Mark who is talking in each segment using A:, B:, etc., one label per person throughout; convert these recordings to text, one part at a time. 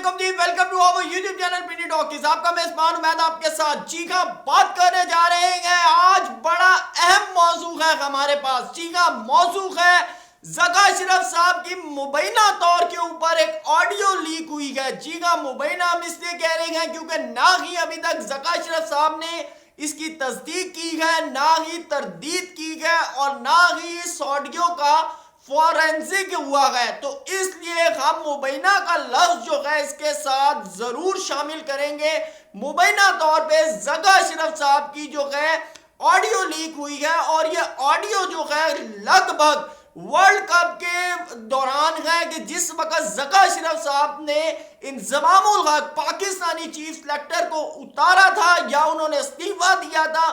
A: علیکم جی، welcome to our YouTube channel P D talkies. آپ کا میزبان عمید آپ کے ساتھ جی ہاں بات کرنے جا رہے ہیں۔ آج بڑا اہم موضوع ہے ہمارے پاس۔ جی ہاں موضوع ہے ذکا اشرف صاحب کی مبینہ طور کے اوپر ایک آڈیو لیک ہوئی ہے۔ جی ہاں مبینہ ہم اس لیے کہہ رہے ہیں کیونکہ نہ ہی ابھی تک ذکا اشرف صاحب نے اس کی تصدیق کی ہے، نہ ہی تردید کی ہے، اور نہ ہی اس آڈیو کا فورینسک ہوا ہے۔ تو اس لیے ہم مبینہ کا لفظ جو ہے اس کے ساتھ ضرور شامل کریں گے۔ مبینہ طور پہ ذکا اشرف صاحب کی جو ہے آڈیو لیک ہوئی ہے، اور یہ آڈیو جو ہے لگ بھگ ورلڈ کپ کے دوران ہے کہ جس وقت ذکا اشرف صاحب نے انضمام الحق پاکستانی چیف سلیکٹر کو اتارا تھا یا انہوں نے استعفیٰ دیا تھا،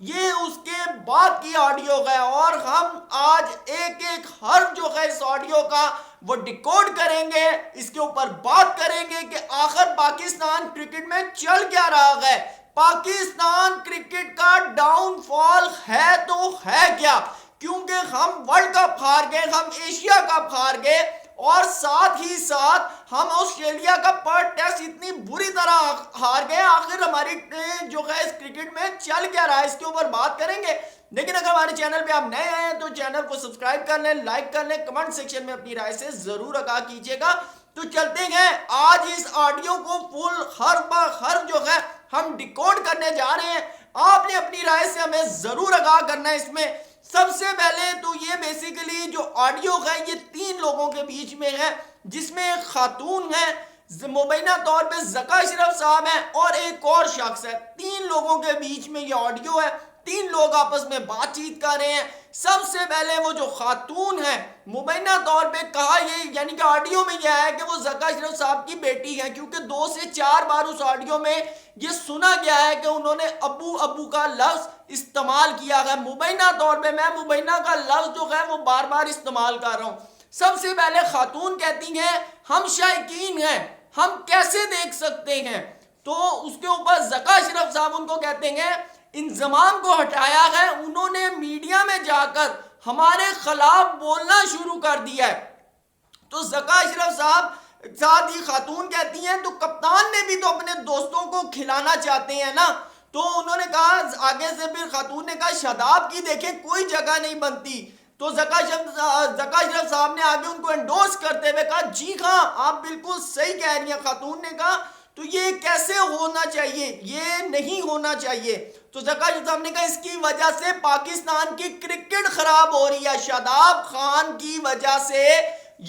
A: یہ اس کے بعد کی آڈیو ہے، اور ہم آج ایک ایک حرف جو ہے اس آڈیو کا وہ ڈیکوڈ کریں گے، اس کے اوپر بات کریں گے کہ آخر پاکستان کرکٹ میں چل کیا رہا ہے، پاکستان کرکٹ کا ڈاؤن فال ہے تو ہے کیا، کیونکہ ہم ورلڈ کپ ہار گئے، ہم ایشیا کپ ہار گئے، اور ساتھ ہی ساتھ ہم آسٹریلیا کا فرسٹ ٹیسٹ اتنی بری طرح ہار گئے۔ آخر ہماری جو ہے اس کرکٹ میں چل کیا رہا ہے، اس کے اوپر بات کریں گے۔ لیکن اگر ہمارے چینل پہ آپ نئے آئے ہیں تو چینل کو سبسکرائب کر لیں، لائک کر لیں، کمنٹ سیکشن میں اپنی رائے سے ضرور آگاہ کیجیے گا۔ تو چلتے ہیں آج اس آڈیو کو فل حرف بہ حرف جو ہے ہم ڈیکوڈ کرنے جا رہے ہیں۔ آپ نے اپنی رائے سے ہمیں ضرور آگاہ کرنا ہے۔ اس میں سب سے پہلے تو یہ بیسیکلی جو آڈیو ہے یہ 3 لوگوں کے بیچ میں ہے، جس میں ایک خاتون ہے، مبینہ طور پہ ذکا اشرف صاحب ہیں، اور ایک اور شخص ہے۔ 3 لوگوں کے بیچ میں یہ آڈیو ہے، 3 لوگ آپس میں بات چیت کر رہے ہیں۔ سب سے پہلے وہ جو خاتون ہے مبینہ طور پہ کہا یہ یعنی کہ آڈیو میں یہ ہے کہ وہ ذکا اشرف صاحب کی بیٹی ہے، کیونکہ 2 سے 4 بار اس آڈیو میں یہ سنا گیا ہے کہ انہوں نے ابو ابو کا لفظ استعمال کیا ہے۔ مبینہ طور پہ میں مبینہ کا لفظ جو ہے وہ بار بار استعمال کر رہا ہوں۔ سب سے پہلے خاتون کہتی ہیں ہم شائقین ہیں، ہم کیسے دیکھ سکتے ہیں، تو اس کے اوپر ذکا اشرف صاحب ان کو کہتے ہیں انضمام کو ہٹایا ہے، انہوں نے میڈیا میں جا کر ہمارے خلاف بولنا شروع کر دیا ہے۔ تو ذکا اشرف صاحب ساتھ ہی خاتون کہتی ہیں تو کپتان نے بھی تو اپنے دوستوں کو کھلانا چاہتے ہیں نا، تو انہوں نے کہا آگے سے پھر خاتون نے کہا شاداب کی دیکھیں کوئی جگہ نہیں بنتی، تو ذکا اشرف صاحب نے آگے ان کو انڈورس کرتے ہوئے کہا جی ہاں آپ بالکل صحیح کہہ رہی ہیں۔ خاتون نے کہا تو یہ کیسے ہونا چاہیے، یہ نہیں ہونا چاہیے، تو ذکا اشرف صاحب نے کہا اس کی وجہ سے پاکستان کی کرکٹ خراب ہو رہی ہے، شاداب خان کی وجہ سے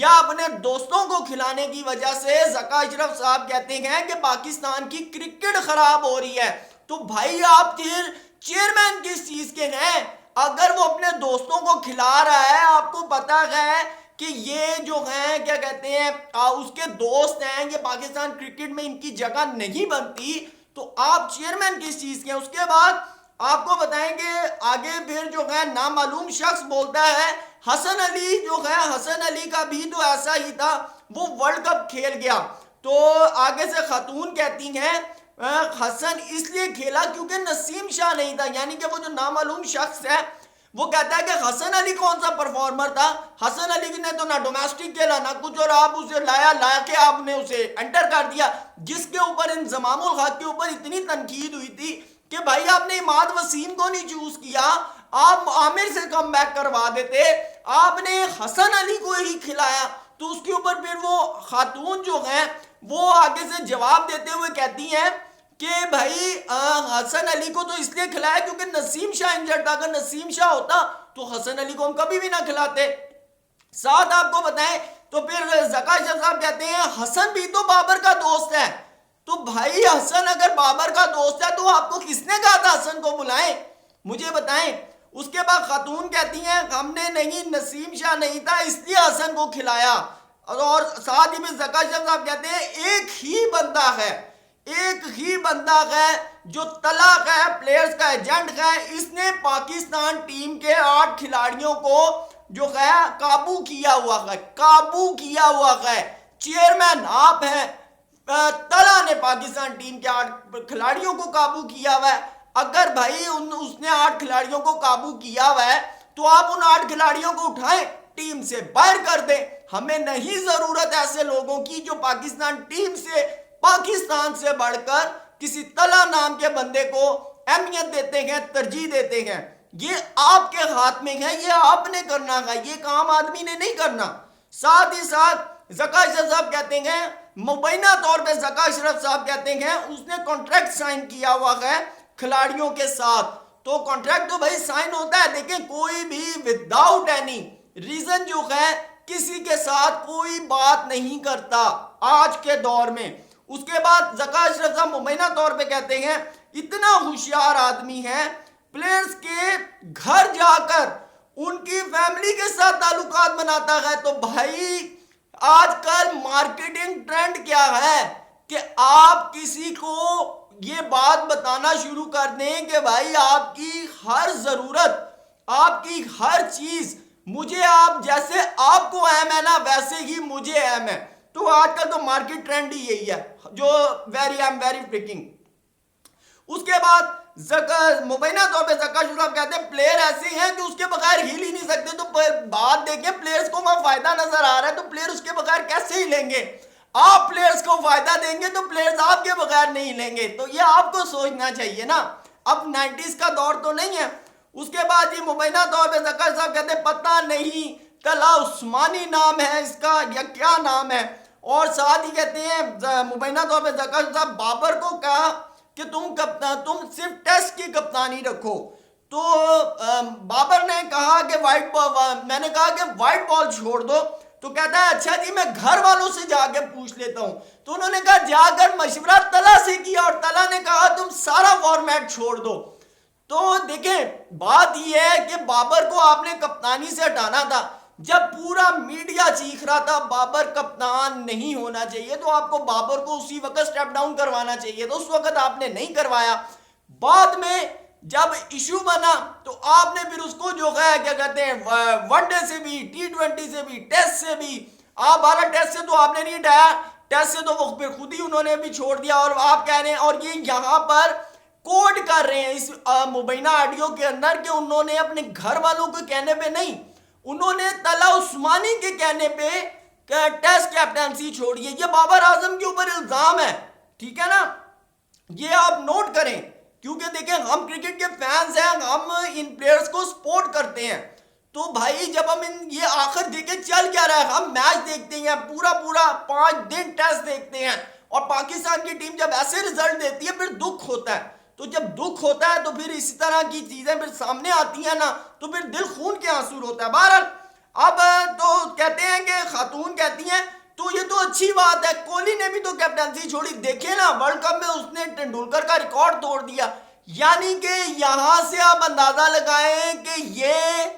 A: یا اپنے دوستوں کو کھلانے کی وجہ سے ذکا اشرف صاحب کہتے ہیں کہ پاکستان کی کرکٹ خراب ہو رہی ہے۔ تو بھائی آپ چیئرمین کس چیز کے ہیں؟ اگر وہ اپنے دوستوں کو کھلا رہا ہے، آپ کو پتا ہے کہ یہ جو ہیں کیا کہتے ہیں اس کے دوست ہیں، یہ پاکستان کرکٹ میں ان کی جگہ نہیں بنتی، تو آپ چیئرمین کس چیز کے ہیں؟ اس کے بعد آپ کو بتائیں کہ آگے پھر جو ہے نامعلوم شخص بولتا ہے حسن علی جو ہے، حسن علی کا بھی تو ایسا ہی تھا، وہ ورلڈ کپ کھیل گیا، تو آگے سے خاتون کہتی ہیں حسن اس لیے کھیلا کیونکہ نسیم شاہ نہیں تھا، یعنی کہ وہ جو نامعلوم شخص ہے وہ کہتا ہے کہ حسن علی کون سا پرفارمر تھا، حسن علی نے تو نہ ڈومیسٹک کھیلا نہ کچھ، اور آپ اسے لا کے آپ نے اسے انٹر کر دیا، جس کے اوپر انضمام الحق کے اوپر اتنی تنقید ہوئی تھی کہ بھائی آپ نے اماد وسیم کو نہیں چوز کیا، آپ عامر سے کم بیک کروا دیتے، آپ نے حسن علی کو ہی کھلایا۔ تو اس کے اوپر پھر وہ خاتون جو ہیں وہ آگے سے جواب دیتے ہوئے کہتی ہیں کہ بھائی حسن علی کو تو اس لیے کھلایا کیونکہ نسیم شاہ انجرڈ تھا، اگر نسیم شاہ ہوتا تو حسن علی کو ہم کبھی بھی نہ کھلاتے۔ ساتھ آپ کو بتائیں تو پھر ذکا اشرف صاحب کہتے ہیں حسن بھی تو بابر کا دوست ہے، تو بھائی حسن اگر بابر کا دوست ہے تو آپ کو کس نے کہا تھا حسن کو بلائیں، مجھے بتائیں۔ اس کے بعد خاتون کہتی ہیں ہم نے نہیں، نسیم شاہ نہیں تھا اس لیے حسن کو کھلایا، اور ساتھ ہی میں ذکا اشرف صاحب کہتے ہیں ایک ہی بندہ ہے جو طلق ہے، پلیئرز کا ایجنٹ ہے، اس نے پاکستان ٹیم کے 8 کھلاڑیوں کو جو ہے قابو کیا ہوا ہے، چیئرمین آپ ہیں، طلح نے پاکستان ٹیم کے 8 کھلاڑیوں کو قابو کیا ہوا ہے۔ اگر بھائی اس نے 8 کھلاڑیوں کو قابو کیا ہوا ہے تو آپ ان 8 کھلاڑیوں کو اٹھائیں، ٹیم سے باہر کر دیں. ہمیں نہیں ضرورت ایسے لوگوں کی جو پاکستان ٹیم سے پاکستان سے بڑھ کر کسی طلحہ نام کے بندے کو اہمیت دیتے ہیں, ترجیح دیتے ہیں. یہ آپ کے ہاتھ میں ہے, یہ آپ نے کرنا ہے, یہ کام آدمی نے نہیں کرنا. ساتھ ہی ساتھ ذکا اشرف صاحب کہتے ہیں, مبینہ طور پہ ذکا اشرف صاحب کہتے ہیں اس نے کانٹریکٹ سائن کیا ہوا ہے کھلاڑیوں کے ساتھ. تو کانٹریکٹ تو بھائی سائن ہوتا ہے, دیکھیں کوئی بھی وداؤٹ اینی ریزن جو ہے کسی کے ساتھ کوئی بات نہیں کرتا آج کے دور میں. اس کے بعد ذکا اشرف صاحب مبینہ طور پہ کہتے ہیں اتنا ہوشیار آدمی ہے, پلیئرز کے گھر جا کر ان کی فیملی کے ساتھ تعلقات بناتا ہے. تو بھائی آج کل مارکیٹنگ ٹرینڈ کیا ہے کہ آپ کسی کو یہ بات بتانا شروع کر دیں کہ بھائی آپ کی ہر ضرورت, آپ کی ہر چیز مجھے, آپ جیسے آپ کو اہم ہے نا ویسے ہی مجھے اہم ہے. تو آج کل تو مارکیٹ ٹرینڈ ہی یہی ہے جو ویری فریکنگ. اس کے بعد مبینہ طور پہ ذکا اشرف صاحب کہتے ہیں پلیئر ایسے ہیں جو اس کے بغیر ہل ہی نہیں سکتے. تو بات دیکھیں, پلیئرز کو وہاں فائدہ نظر آ رہا ہے تو پلیئر اس کے بغیر کیسے ہی لیں گے؟ آپ پلیئرز کو فائدہ دیں گے تو پلیئرز آپ کے بغیر نہیں لیں گے. تو یہ آپ کو سوچنا چاہیے نا, اب 90s کا دور تو نہیں ہے. اس کے بعد یہ مبینہ طور پہ ذکا صاحب کہتے ہیں پتہ نہیں طلحہ عثمانی نام ہے اس کا یا کیا نام ہے. اور ساتھ ہی کہتے ہیں مبینہ طور پہ ذکا صاحب بابر کو کہا کہ تم صرف ٹیسٹ کی کپتانی رکھو. تو بابر نے کہا کہ میں نے کہا کہ وائٹ بال چھوڑ دو. تو کہتا ہے اچھا جی میں گھر والوں سے جا کے پوچھ لیتا ہوں. تو انہوں نے کہا جا کر مشورہ طلحہ سے کیا اور طلحہ نے کہا تم سارا فارمیٹ چھوڑ دو. تو دیکھیں بات یہ ہے کہ بابر کو آپ نے کپتانی سے ہٹانا تھا. جب پورا میڈیا چیخ رہا تھا بابر کپتان نہیں ہونا چاہیے تو آپ کو بابر کو اسی وقت سٹیپ ڈاؤن کروانا چاہیے, تو اس وقت آپ نے نہیں کروایا. بعد میں جب ایشو بنا تو آپ نے پھر اس کو جو ہے کیا کہتے ہیں ون ڈے سے بھی, T20 سے بھی, ٹیسٹ سے بھی, آپ 12 ٹیسٹ سے تو آپ نے نہیں ہٹایا, ٹیسٹ سے تو وہ پھر خود ہی انہوں نے بھی چھوڑ دیا. اور آپ کہہ رہے ہیں, اور یہ یہاں پر کوڈ کر رہے ہیں اس مبینہ آڈیو کے اندر کہ انہوں نے اپنے گھر والوں کے کہنے پہ نہیں, انہوں نے طلحہ عثمانی کے کہنے پہ ٹیسٹ کیپٹنسی چھوڑی ہے. یہ بابر اعظم کے اوپر الزام ہے, ٹھیک ہے نا, یہ آپ نوٹ کریں. کیونکہ دیکھیں ہم کرکٹ کے فینز ہیں, ہم ان پلیئرز کو سپورٹ کرتے ہیں. تو بھائی جب ہم یہ آخر دیکھیں چل کیا رہا ہے, ہم میچ دیکھتے ہیں پورا 5 دن ٹیسٹ دیکھتے ہیں, اور پاکستان کی ٹیم جب ایسے رزلٹ دیتی ہے پھر دکھ ہوتا ہے. تو جب دکھ ہوتا ہے تو پھر اسی طرح کی چیزیں پھر سامنے آتی ہیں نا, تو پھر دل خون کے آنسو ہوتا ہے. بہرحال اب تو کہتے ہیں کہ خاتون کہتی ہیں تو یہ تو اچھی بات ہے, کوہلی نے بھی تو کیپٹنسی چھوڑی, دیکھیں نا ورلڈ کپ میں اس نے ٹنڈولکر کا ریکارڈ توڑ دیا. یعنی کہ یہاں سے آپ اندازہ لگائیں کہ یہ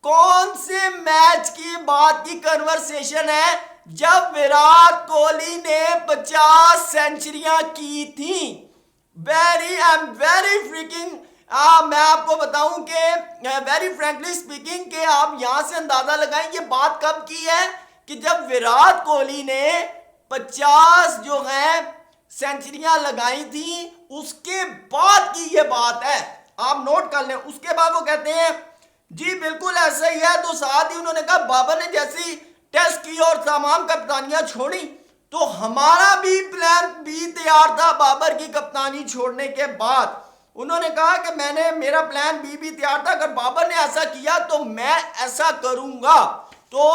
A: کون سے میچ کی بات کی کنورسیشن ہے جب وراٹ کوہلی نے 50 سینچریاں کی تھیں. Very freaking. میں آپ کو بتاؤں کہ ویری فرینکلی اسپیکنگ کہ آپ یہاں سے اندازہ لگائیں یہ بات کب کی ہے کہ جب وراٹ کوہلی نے 50 جو ہیں سینچریاں لگائی تھیں اس کے بعد کی یہ بات ہے, آپ نوٹ کر لیں. اس کے بعد وہ کہتے ہیں جی بالکل ایسا ہی ہے. تو ساتھ ہی انہوں نے کہا بابر نے جیسی ٹیسٹ کی اور تمام کپتانیاں چھوڑی تو ہمارا بھی پلان بی تیار تھا بابر کی کپتانی چھوڑنے کے بعد. انہوں نے کہا کہ میرا پلان بی بھی تیار تھا, اگر بابر نے ایسا کیا تو میں ایسا کروں گا. تو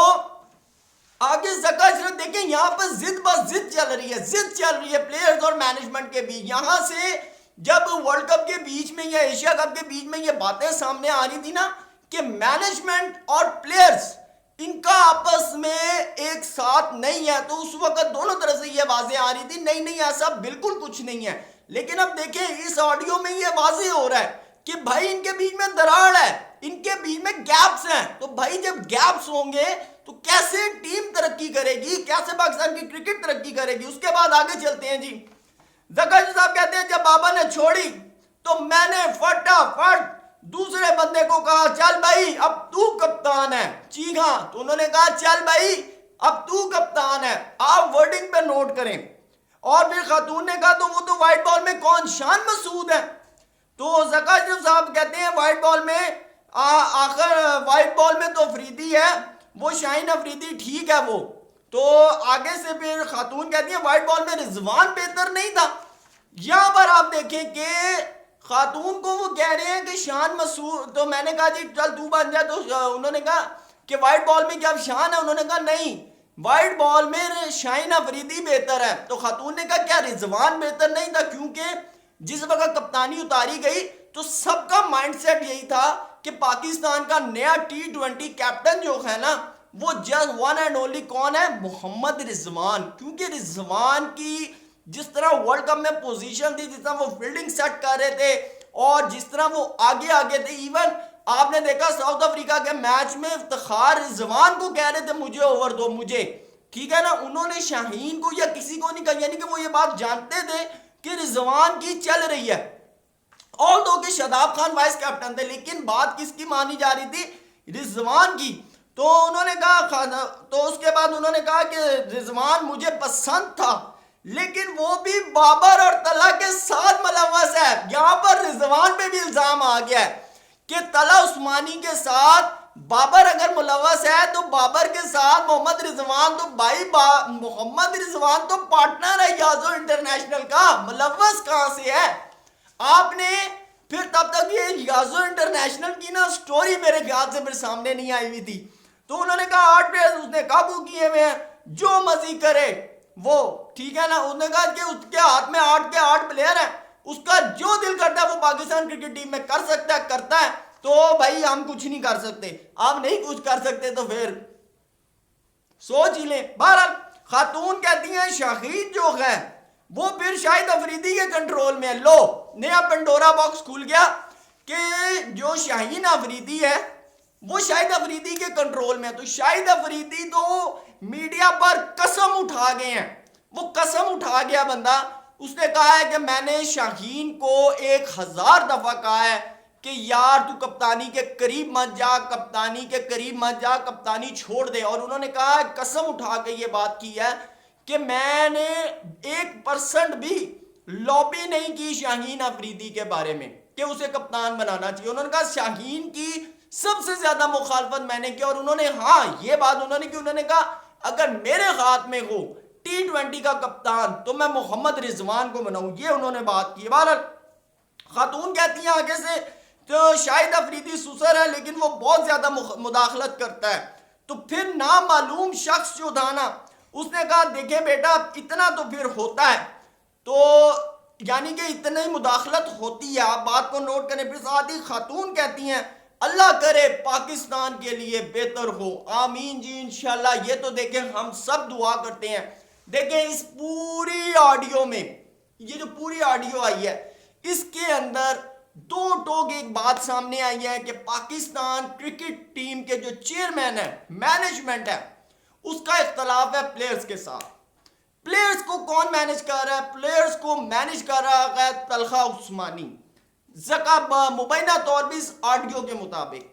A: آگے ذکا اشرف دیکھیں یہاں پر ضد بس ضد چل رہی ہے پلیئرز اور مینجمنٹ کے بیچ. یہاں سے جب ورلڈ کپ کے بیچ میں یا ایشیا کپ کے بیچ میں یہ باتیں سامنے آ رہی تھی نا کہ مینجمنٹ اور پلیئرز ان کا آپس میں ایک ساتھ نہیں ہے, تو اس وقت دونوں طرف سے یہ واضح آ رہی تھی نہیں ایسا بالکل کچھ نہیں ہے. لیکن اب دیکھیں اس آڈیو میں یہ واضح ہو رہا ہے کہ بھائی ان کے بیچ میں دراڑ ہے, ان کے بیچ میں گیپس ہیں. تو بھائی جب گیپس ہوں گے تو کیسے ٹیم ترقی کرے گی, کیسے پاکستان کی کرکٹ ترقی کرے گی. اس کے بعد آگے چلتے ہیں. جی ذکا صاحب کہتے ہیں جب بابا نے چھوڑی تو میں نے فٹافٹ دوسرے بندے کو کہا چل بھائی اب تو کپتان ہے. جی ہاں, تو انہوں نے کہا چل بھائی اب تو کپتان ہے. آپ ورڈنگ پہ نوٹ کریں. اور پھر خاتون نے کہا تو وہ تو وائٹ بال میں کون شان مسعود ہے. تو ذکا صاحب کہتے ہیں وائٹ بال میں آخر وائٹ بال میں تو افریدی ہے, وہ شاہین افریدی ٹھیک ہے وہ تو آگے سے پھر خاتون کہتی ہیں وائٹ بال میں رضوان بہتر نہیں تھا. یہاں پر آپ دیکھیں کہ خاتون کو وہ کہہ رہے ہیں کہ شان مسعود, تو میں نے کہا جی چل تو بن جا, تو انہوں نے کہا کہ وائٹ بال میں کیا شان ہے, انہوں نے کہا نہیں وائٹ بال میں شاہین افریدی بہتر ہے. تو خاتون نے کہا کیا رضوان بہتر نہیں تھا, کیونکہ جس وقت کپتانی اتاری گئی تو سب کا مائنڈ سیٹ یہی تھا کہ پاکستان کا نیا T20 کیپٹن جو ہے نا وہ جسٹ ون اینڈ اونلی کون ہے, محمد رضوان. کیونکہ رضوان کی جس طرح ورلڈ کپ میں پوزیشن تھی, جس طرح وہ فیلڈنگ سیٹ کر رہے تھے اور جس طرح وہ آگے تھے, ایون آپ نے دیکھا ساؤتھ افریقہ کے میچ میں افتخار رضوان کو کہہ رہے تھے مجھے اوور دو مجھے, ٹھیک ہے نا, انہوں نے شاہین کو یا کسی کو نہیں کہا, یعنی کہ وہ یہ بات جانتے تھے کہ رضوان کی چل رہی ہے. اور دو کہ شاداب خان وائس کیپٹن تھے, لیکن بات کس کی مانی جا رہی تھی, رضوان کی. تو انہوں نے کہا, تو اس کے بعد انہوں نے کہا کہ رضوان مجھے پسند تھا لیکن وہ بھی بابر اور طلحہ کے ساتھ ملوث ہے. یہاں پر رضوان پہ بھی الزام آ گیا ہے کہ طلحہ عثمانی کے ساتھ بابر اگر ملوث ہے تو بابر کے ساتھ محمد رضوان, تو بھائی محمد رضوان تو پارٹنر ہے یازو انٹرنیشنل کا, ملوث کہاں سے ہے. آپ نے پھر تب تک یہ یازو انٹرنیشنل کی نا سٹوری میرے خیال سے پھر سامنے نہیں آئی ہوئی تھی. تو انہوں نے کہا 8 پلیئرز اس نے قابو کیے ہوئے ہیں, جو مرضی کرے وہ, ٹھیک ہے نا. اس نے کہا کہ اس کے ہاتھ میں 8 کے 8 پلیئر ہیں, اس کا جو دل کرتا ہے وہ پاکستان کرکٹ ٹیم میں کر سکتا ہے, کرتا ہے. تو بھائی ہم کچھ نہیں کر سکتے, آپ نہیں کچھ کر سکتے تو پھر سوچ ہی لیں. بہرحال خاتون کہتی ہیں شاہین جو ہے وہ پھر شاہد افریدی کے کنٹرول میں ہے. لو نیا پنڈورا باکس کھل گیا کہ جو شاہین افریدی ہے وہ شاہد افریدی کے کنٹرول میں ہے. تو شاہد افریدی تو میڈیا پر قسم اٹھا گئے ہیں, وہ قسم اٹھا گیا بندہ. اس نے کہا ہے کہ میں نے شاہین کو 1000 دفعہ کہا ہے کہ یار تو کپتانی کے قریب مت جا, کپتانی کے قریب مت جا, کپتانی چھوڑ دے. اور انہوں نے کہا قسم اٹھا کے یہ بات کی ہے کہ میں نے 1% بھی لابی نہیں کی شاہین افریدی کے بارے میں کہ اسے کپتان بنانا چاہیے. انہوں نے کہا شاہین کی سب سے زیادہ مخالفت میں نے کی, اور انہوں نے ہاں یہ بات انہوں نے کی, انہوں نے کہا اگر میرے ہاتھ میں ہو T20 کا کپتان تو میں محمد رضوان کو بناؤں, یہ انہوں نے بات کی. بہرحال خاتون کہتی ہیں آگے سے تو شاہد افریدی سسر ہے لیکن وہ بہت زیادہ مداخلت کرتا ہے. تو پھر نامعلوم شخص جو تھا نا اس نے کہا دیکھیں بیٹا اتنا تو پھر ہوتا ہے, تو یعنی کہ اتنی مداخلت ہوتی ہے, آپ بات کو نوٹ کریں. پھر ساتھ ہی خاتون کہتی ہیں اللہ کرے پاکستان کے لیے بہتر ہو, آمین جی انشاءاللہ. یہ تو دیکھیں ہم سب دعا کرتے ہیں. دیکھیں اس پوری آڈیو میں, یہ جو پوری آڈیو آئی ہے اس کے اندر دو ٹوک ایک بات سامنے آئی ہے کہ پاکستان کرکٹ ٹیم کے جو چیئرمین ہے, مینجمنٹ ہے, اس کا اختلاف ہے پلیئرز کے ساتھ. پلیئرز کو کون مینج کر رہا ہے, پلیئرز کو مینج کر رہا ہے طلحہ عثمانی. مبینہ طور پر اس آڈیو کے مطابق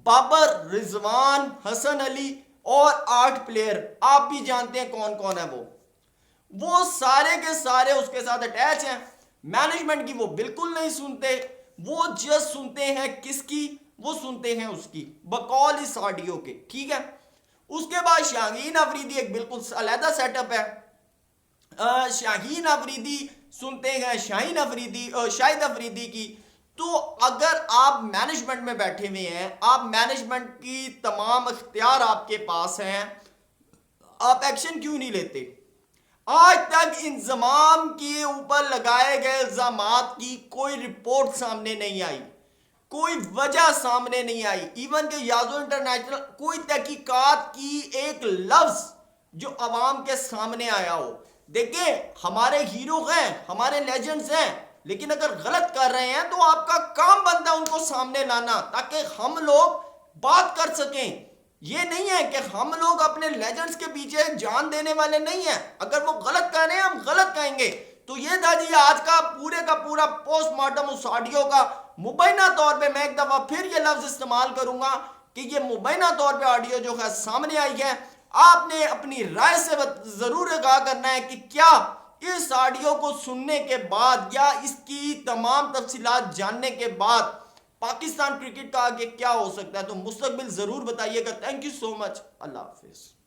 A: بابر, رضوان, حسن علی اور 8 پلیئر, آپ بھی جانتے ہیں کون کون ہے وہ سارے کے سارے اس کے ساتھ اٹیچ ہیں. مینجمنٹ کی وہ بالکل نہیں سنتے, وہ جسٹ سنتے ہیں کس کی, وہ سنتے ہیں اس کی بقول اس آڈیو کے, ٹھیک ہے. اس کے بعد شاہین افریدی ایک بالکل علیحدہ سیٹ اپ ہے. شاہین افریدی سنتے ہیں شاہد افریدی کی. تو اگر آپ مینجمنٹ میں بیٹھے ہوئے ہیں, آپ مینجمنٹ کی تمام اختیار آپ کے پاس ہیں, آپ ایکشن کیوں نہیں لیتے؟ آج تک انضمام کے اوپر لگائے گئے الزامات کی کوئی رپورٹ سامنے نہیں آئی, کوئی وجہ سامنے نہیں آئی. ایون کہ یازو انٹرنیشنل کوئی تحقیقات کی ایک لفظ جو عوام کے سامنے آیا ہو. دیکھیں ہمارے ہیرو ہیں, ہمارے لیجنڈز ہیں, لیکن اگر غلط کر رہے ہیں تو آپ کا کام بنتا ہے ان کو سامنے لانا تاکہ ہم لوگ بات کر سکیں. یہ نہیں ہے کہ ہم لوگ اپنے لیجنڈز کے پیچھے جان دینے والے نہیں ہیں. اگر وہ غلط کر رہے ہیں ہم غلط کہیں گے. تو یہ تھا جی آج کا پورا پوسٹ مارٹم اس آڈیو کا. مبینہ طور پہ میں ایک دفعہ پھر یہ لفظ استعمال کروں گا کہ یہ مبینہ طور پہ آڈیو جو ہے سامنے آئی ہے. آپ نے اپنی رائے سے ضرور آگاہ کرنا ہے کہ کیا اس آڈیو کو سننے کے بعد یا اس کی تمام تفصیلات جاننے کے بعد پاکستان کرکٹ کا آگے کیا ہو سکتا ہے، تو مستقبل ضرور بتائیے گا. تھینک یو سو مچ. اللہ حافظ.